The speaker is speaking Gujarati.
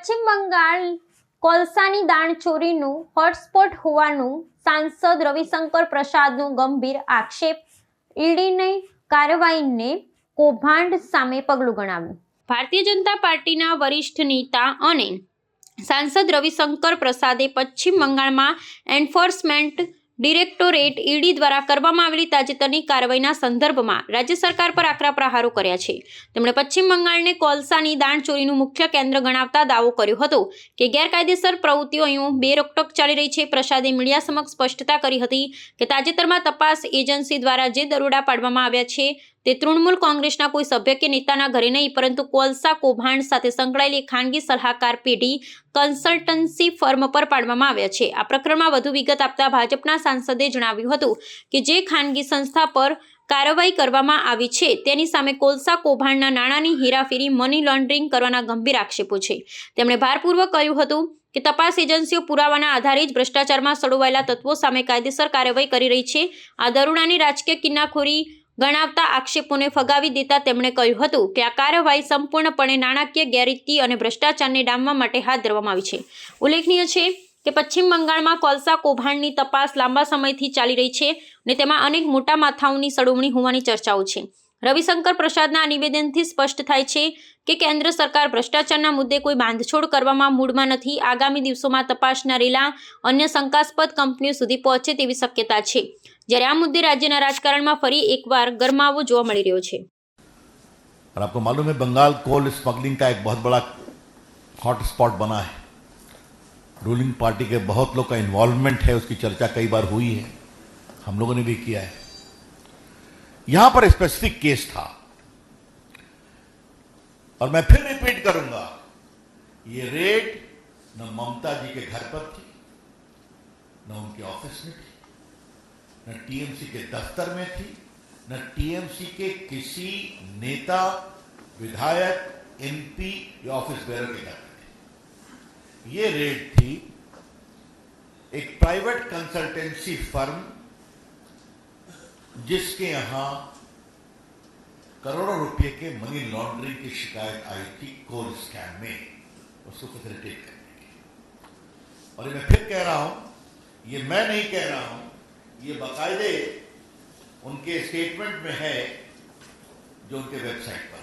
પશ્ચિમ બંગાળ કોલસાની દાણચોરીનું હોટસ્પોટ હોવાનું સાંસદ રવિશંકર પ્રસાદનો ગંભીર આક્ષેપ, ઈડીની કાર્યવાહીને કૌભાંડ સામે પગલું ગણાવ્યું। ભારતીય જનતા પાર્ટીના વરિષ્ઠ નેતા અને સાંસદ રવિશંકર પ્રસાદે પશ્ચિમ બંગાળમાં એન્ફોર્સમેન્ટ ડિરેક્ટોરેટ ઈડી દ્વારા કરવામાં આવેલી તાજેતરની કાર્યવાહીના સંદર્ભમાં રાજ્ય સરકાર પર આકરા પ્રહારો કર્યા છે। તેમણે પશ્ચિમ બંગાળને કોલસાની દાણચોરીનું મુખ્ય કેન્દ્ર ગણાવતા દાવો કર્યો હતો કે ગેરકાયદેસર પ્રવૃત્તિઓ અહીં બેરોકટોક ચાલી રહી છે। પ્રસાદે મીડિયા સમક્ષ સ્પષ્ટતા કરી હતી કે તાજેતરમાં તપાસ એજન્સી દ્વારા જે દરોડા પાડવામાં આવ્યા છે તે તૃણમૂલ કોંગ્રેસના કોઈ સભ્ય કે નેતાના ઘરે નહીં, પરંતુ કોલસા કૌભાંડ સાથે સંકળાયેલી ખાનગી સલાહકાર પેઢી કન્સલ્ટન્સી ફર્મ પર પાડવામાં આવ્યા છે। આ પ્રકરણમાં વધુ વિગત આપતા ભાજપના સાંસદે જણાવ્યું હતું કે જે ખાનગી સંસ્થા પર કાર્યવાહી કરવામાં આવી છે તેની સામે કોલસા કૌભાંડના નાણાંની હેરાફેરી, મની લોન્ડરિંગ કરવાના ગંભીર આક્ષેપો છે। તેમણે ભારપૂર્વક કહ્યું હતું કે તપાસ એજન્સીઓ પુરાવાના આધારે જ ભ્રષ્ટાચારમાં સડોવાયેલા તત્વો સામે કાયદેસર કાર્યવાહી કરી રહી છે। આ દરોડાની રાજકીય કિન્નાખોરી ગણાવતા આક્ષેપોને ફગાવી દેતા તેમણે કહ્યું હતું કે આ કાર્યવાહી સંપૂર્ણપણે નાણાકીય ગેરરીતિ અને ભ્રષ્ટાચારને ડામવા માટે હાથ ધરવામાં આવી છે। ઉલ્લેખનીય છે કે પશ્ચિમ બંગાળમાં કોલસા કૌભાંડની તપાસ લાંબા સમયથી ચાલી રહી છે અને તેમાં અનેક મોટા માથાઓની સડોવણી હોવાની ચર્ચાઓ છે। રવિશંકર પ્રસાદના આ નિવેદનથી સ્પષ્ટ થાય છે કે કેન્દ્ર સરકાર ભ્રષ્ટાચારના મુદ્દે કોઈ બાંધછોડ કરવામાં મૂડમાં નથી। આગામી દિવસોમાં તપાસના રેલા અન્ય શંકાસ્પદ કંપનીઓ સુધી પહોંચે તેવી શક્યતા છે, જ્યારે આ મુદ્દે રાજ્યના રાજકારણમાં ફરી એકવાર ગરમાવો જોવા મળી રહ્યો છે। और आपको मालूम है बंगाल कोल स्मगलिंग का एक बहुत बड़ा हॉट स्पॉट बना है। रूलिंग पार्टी के बहुत लोग का इन्वॉल्वमेंट है, उसकी चर्चा कई बार हुई है, हम लोगों ने भी किया है। यहां पर स्पेसिफिक केस था और मैं फिर रिपीट करूंगा, ये रेड न ममता जी के घर पर थी, न उनके ऑफिस में थी, न टीएमसी के दफ्तर में थी, न टीएमसी के किसी नेता, विधायक, एमपी या ऑफिस बेरर के घर पर थी। ये रेड थी एक प्राइवेट कंसल्टेंसी फर्म जिसके यहां करोड़ों रुपए के मनी लॉन्ड्रिंग की शिकायत आई थी कोल स्कैम में, उसको फैसिलिटेट करने की। और ये मैं फिर कह रहा हूं, ये मैं नहीं कह रहा हूं, ये बाकायदे उनके स्टेटमेंट में है जो उनके वेबसाइट पर